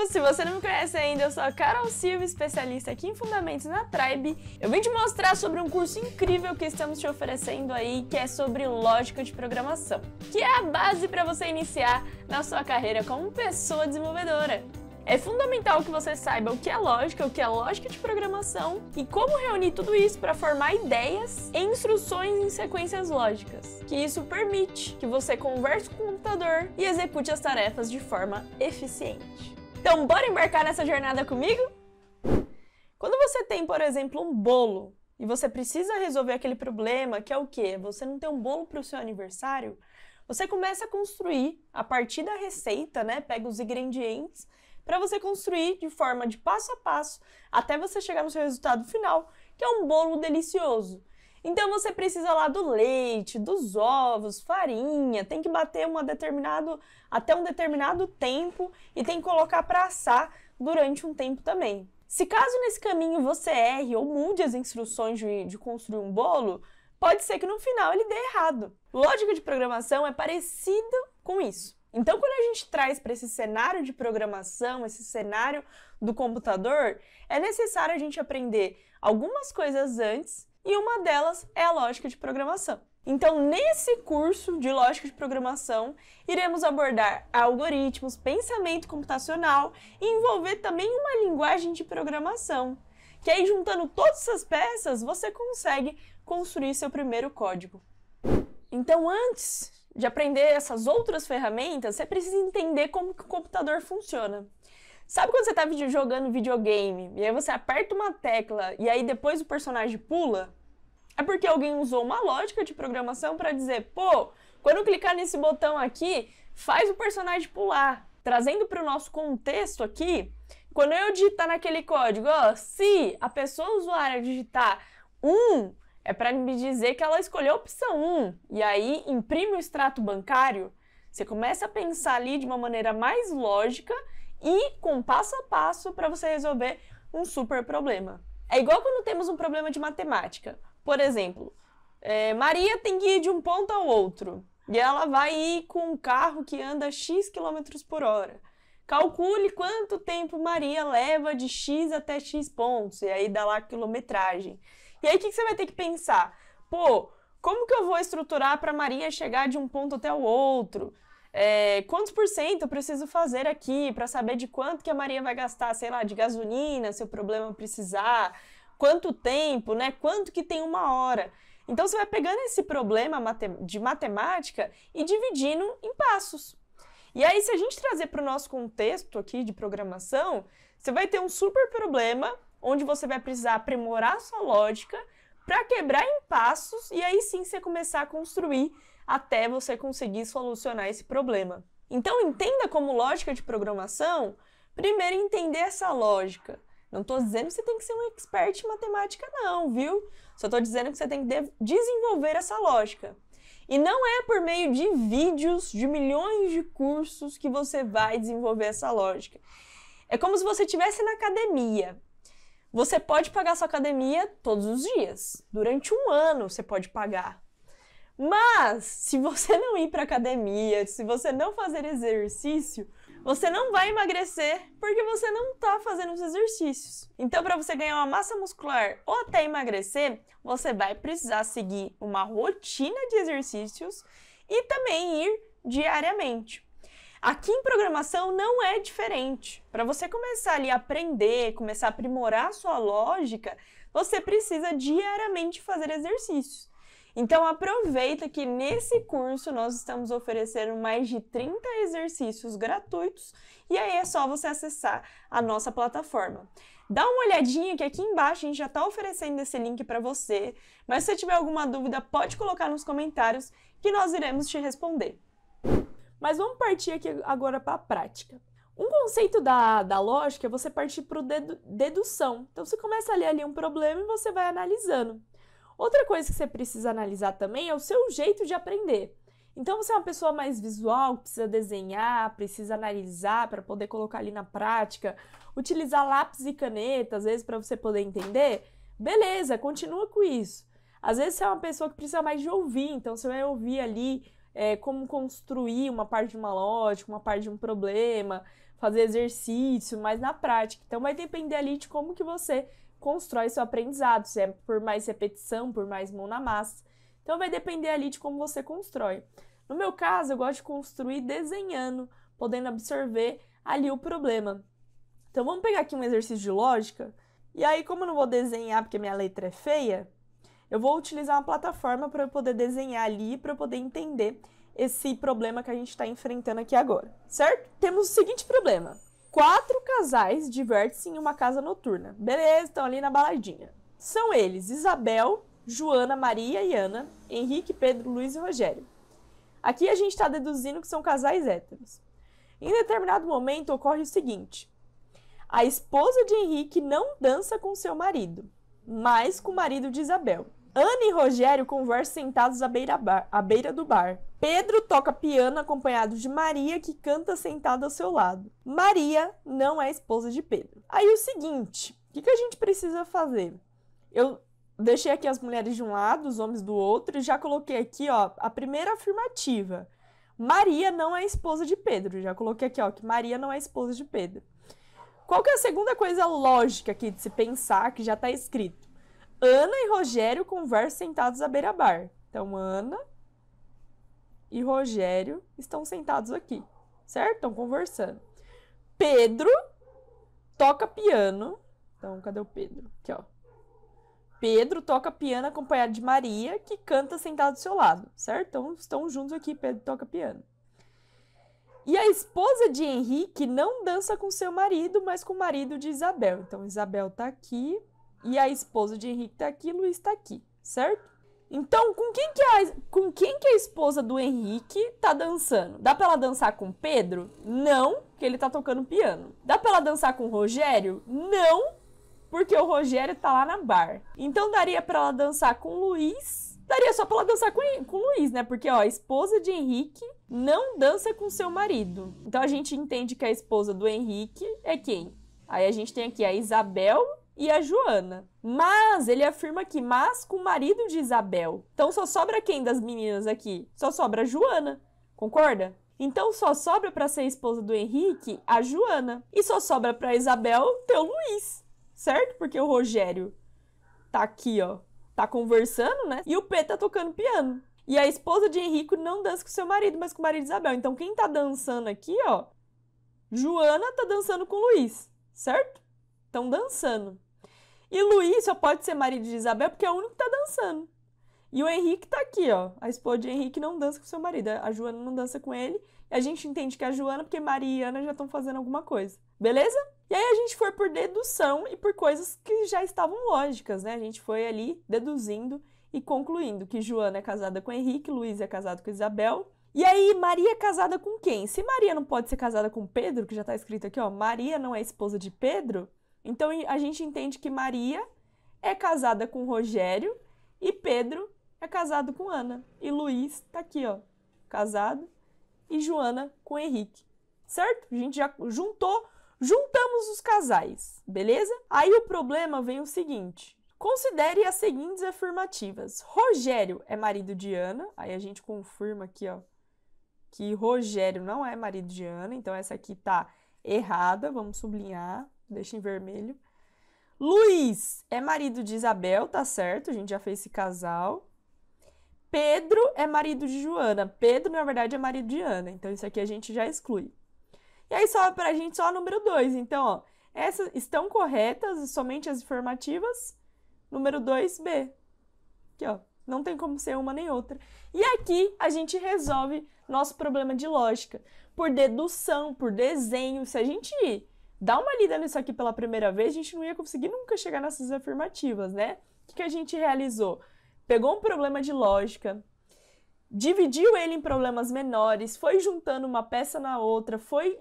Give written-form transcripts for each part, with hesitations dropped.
povo, se você não me conhece ainda, eu sou a Carol Silva, especialista aqui em Fundamentos na Tribe. Eu vim te mostrar sobre um curso incrível que estamos te oferecendo aí, que é sobre lógica de programação, que é a base para você iniciar na sua carreira como pessoa desenvolvedora. É fundamental que você saiba o que é lógica de programação e como reunir tudo isso para formar ideias e instruções em sequências lógicas, que isso permite que você converse com o computador e execute as tarefas de forma eficiente. Então, bora embarcar nessa jornada comigo? Quando você tem, por exemplo, um bolo e você precisa resolver aquele problema, que é o quê? Você não tem um bolo para o seu aniversário, você começa a construir a partir da receita, né? Pega os ingredientes para você construir de forma de passo a passo até você chegar no seu resultado final, que é um bolo delicioso. Então você precisa lá do leite, dos ovos, farinha, tem que bater até um determinado tempo e tem que colocar para assar durante um tempo também. Se caso nesse caminho você erre ou mude as instruções de construir um bolo, pode ser que no final ele dê errado. Lógica de programação é parecida com isso. Então, quando a gente traz para esse cenário de programação, esse cenário do computador, é necessário a gente aprender algumas coisas antes e uma delas é a lógica de programação. Então, nesse curso de lógica de programação, iremos abordar algoritmos, pensamento computacional e envolver também uma linguagem de programação, que aí juntando todas essas peças, você consegue construir seu primeiro código. Então, antes de aprender essas outras ferramentas, você precisa entender como que o computador funciona. Sabe quando você está jogando videogame e aí você aperta uma tecla e aí depois o personagem pula? É porque alguém usou uma lógica de programação para dizer, pô, quando eu clicar nesse botão aqui, faz o personagem pular. Trazendo para o nosso contexto aqui, quando eu digitar naquele código, ó, se a pessoa usuária digitar 1, é para me dizer que ela escolheu a opção 1 e aí imprime o extrato bancário. Você começa a pensar ali de uma maneira mais lógica e com passo a passo para você resolver um super problema. É igual quando temos um problema de matemática. Por exemplo, Maria tem que ir de um ponto ao outro e ela vai ir com um carro que anda X km por hora. Calcule quanto tempo Maria leva de X até X pontos e aí dá lá a quilometragem. E aí, o que você vai ter que pensar? Pô, como que eu vou estruturar para a Maria chegar de um ponto até o outro? Quantos por cento eu preciso fazer aqui para saber de quanto que a Maria vai gastar, sei lá, de gasolina, se o problema precisar, quanto tempo, né? Quanto que tem uma hora. Então, você vai pegando esse problema de matemática e dividindo em passos. E aí, se a gente trazer para o nosso contexto aqui de programação, você vai ter um super problema onde você vai precisar aprimorar a sua lógica para quebrar em passos e aí sim você começar a construir até você conseguir solucionar esse problema. Então entenda como lógica de programação, primeiro entender essa lógica. Não estou dizendo que você tem que ser um expert em matemática não, viu? Só estou dizendo que você tem que desenvolver essa lógica. E não é por meio de vídeos, de milhões de cursos que você vai desenvolver essa lógica. É como se você estivesse na academia. Você pode pagar sua academia todos os dias. Durante um ano você pode pagar. Mas, se você não ir para academia, se você não fazer exercício, você não vai emagrecer porque você não está fazendo os exercícios. Então, para você ganhar uma massa muscular ou até emagrecer, você vai precisar seguir uma rotina de exercícios e também ir diariamente. Aqui em programação não é diferente. Para você começar ali a aprender, começar a aprimorar a sua lógica, você precisa diariamente fazer exercícios. Então aproveita que nesse curso nós estamos oferecendo mais de 30 exercícios gratuitos e aí é só você acessar a nossa plataforma. Dá uma olhadinha que aqui embaixo a gente já está oferecendo esse link para você, mas se você tiver alguma dúvida pode colocar nos comentários que nós iremos te responder. Mas vamos partir aqui agora para a prática. Um conceito da lógica é você partir para dedução. Então, você começa a ler ali um problema e você vai analisando. Outra coisa que você precisa analisar também é o seu jeito de aprender. Então, você é uma pessoa mais visual, que precisa desenhar, precisa analisar para poder colocar ali na prática, utilizar lápis e caneta, às vezes, para você poder entender. Beleza, continua com isso. Às vezes, você é uma pessoa que precisa mais de ouvir, então você vai ouvir ali como construir uma parte de uma lógica, uma parte de um problema, fazer exercício, mais na prática. Então vai depender ali de como que você constrói seu aprendizado, se é por mais repetição, por mais mão na massa. Então vai depender ali de como você constrói. No meu caso, eu gosto de construir desenhando, podendo absorver ali o problema. Então vamos pegar aqui um exercício de lógica, e aí como eu não vou desenhar porque minha letra é feia, eu vou utilizar uma plataforma para eu poder desenhar ali, para eu poder entender esse problema que a gente está enfrentando aqui agora, certo? Temos o seguinte problema. 4 casais divertem-se em uma casa noturna. Beleza, estão ali na baladinha. São eles Isabel, Joana, Maria e Ana, Henrique, Pedro, Luiz e Rogério. Aqui a gente está deduzindo que são casais héteros. Em determinado momento ocorre o seguinte. A esposa de Henrique não dança com seu marido, mas com o marido de Isabel. Ana e Rogério conversam sentados à beira do bar. Pedro toca piano acompanhado de Maria, que canta sentada ao seu lado. Maria não é esposa de Pedro. Aí o seguinte, o que a gente precisa fazer? Eu deixei aqui as mulheres de um lado, os homens do outro, e já coloquei aqui, ó, a primeira afirmativa. Maria não é esposa de Pedro. Já coloquei aqui, ó, que Maria não é esposa de Pedro. Qual que é a segunda coisa lógica aqui de se pensar, que já está escrito? Ana e Rogério conversam sentados à beira-bar. Então, Ana e Rogério estão sentados aqui, certo? Estão conversando. Pedro toca piano. Então, cadê o Pedro? Aqui, ó. Pedro toca piano acompanhado de Maria, que canta sentado do seu lado, certo? Então, estão juntos aqui, Pedro toca piano. E a esposa de Henrique não dança com seu marido, mas com o marido de Isabel. Então, Isabel tá aqui e a esposa de Henrique tá aqui, Luiz tá aqui, certo? Então, com quem que a esposa do Henrique tá dançando? Dá pra ela dançar com Pedro? Não, porque ele tá tocando piano. Dá pra ela dançar com o Rogério? Não, porque o Rogério tá lá na bar. Então, daria pra ela dançar com o Luiz? Daria só pra ela dançar com o Luiz, né? Porque, ó, a esposa de Henrique não dança com seu marido. Então, a gente entende que a esposa do Henrique é quem? Aí a gente tem aqui a Isabel e a Joana. Mas, ele afirma aqui, mas com o marido de Isabel. Então, só sobra quem das meninas aqui? Só sobra a Joana. Concorda? Então, só sobra pra ser esposa do Henrique a Joana. E só sobra pra Isabel ter o Luiz. Certo? Porque o Rogério tá aqui, ó. Tá conversando, né? E o P tá tocando piano. E a esposa de Henrique não dança com seu marido, mas com o marido de Isabel. Então, quem tá dançando aqui, ó, Joana tá dançando com o Luiz, certo? Estão dançando. E Luiz só pode ser marido de Isabel porque é o único que tá dançando. E o Henrique tá aqui, ó. A esposa de Henrique não dança com seu marido. A Joana não dança com ele. E a gente entende que é a Joana porque Maria e Ana já estão fazendo alguma coisa. Beleza? E aí a gente foi por dedução e por coisas que já estavam lógicas, né? A gente foi ali deduzindo e concluindo que Joana é casada com Henrique, Luiz é casado com Isabel. E aí, Maria é casada com quem? Se Maria não pode ser casada com Pedro, que já tá escrito aqui, ó, Maria não é esposa de Pedro, então a gente entende que Maria é casada com Rogério e Pedro é casado com Ana. E Luiz tá aqui, ó, casado, e Joana com Henrique, certo? A gente já juntamos os casais, beleza? Aí o problema vem o seguinte. Considere as seguintes afirmativas. Rogério é marido de Ana. Aí a gente confirma aqui, ó, que Rogério não é marido de Ana. Então essa aqui tá errada. Vamos sublinhar. Deixa em vermelho. Luiz é marido de Isabel, tá certo? A gente já fez esse casal. Pedro é marido de Joana. Pedro, na verdade, é marido de Ana. Então isso aqui a gente já exclui. E aí sobra pra gente só o número 2. Então, ó, essas estão corretas, somente as afirmativas. Número 2B. Aqui, ó. Não tem como ser uma nem outra. E aqui a gente resolve nosso problema de lógica. Por dedução, por desenho. Se a gente dá uma lida nisso aqui pela primeira vez, a gente não ia conseguir nunca chegar nessas afirmativas, né? O que a gente realizou? Pegou um problema de lógica, dividiu ele em problemas menores, foi juntando uma peça na outra, foi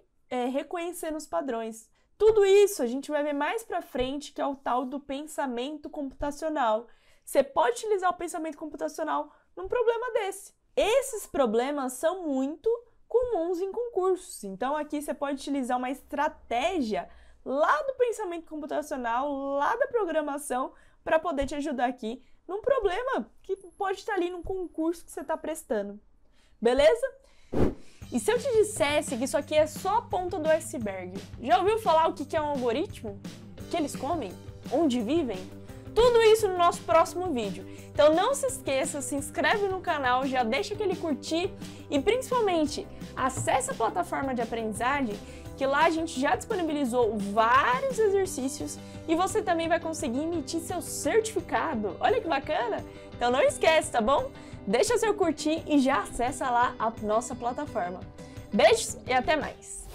reconhecendo os padrões. Tudo isso a gente vai ver mais pra frente, que é o tal do pensamento computacional. Você pode utilizar o pensamento computacional num problema desse. Esses problemas são muito comuns em concursos. Então, aqui você pode utilizar uma estratégia lá do pensamento computacional, lá da programação, para poder te ajudar aqui num problema que pode estar ali num concurso que você está prestando. Beleza? E se eu te dissesse que isso aqui é só a ponta do iceberg? Já ouviu falar o que é um algoritmo? O que eles comem? Onde vivem? Tudo isso no nosso próximo vídeo. Então não se esqueça, se inscreve no canal, já deixa aquele curtir e principalmente acesse a plataforma de aprendizagem, que lá a gente já disponibilizou vários exercícios e você também vai conseguir emitir seu certificado. Olha que bacana! Então não esquece, tá bom? Deixa seu curtir e já acessa lá a nossa plataforma. Beijos e até mais!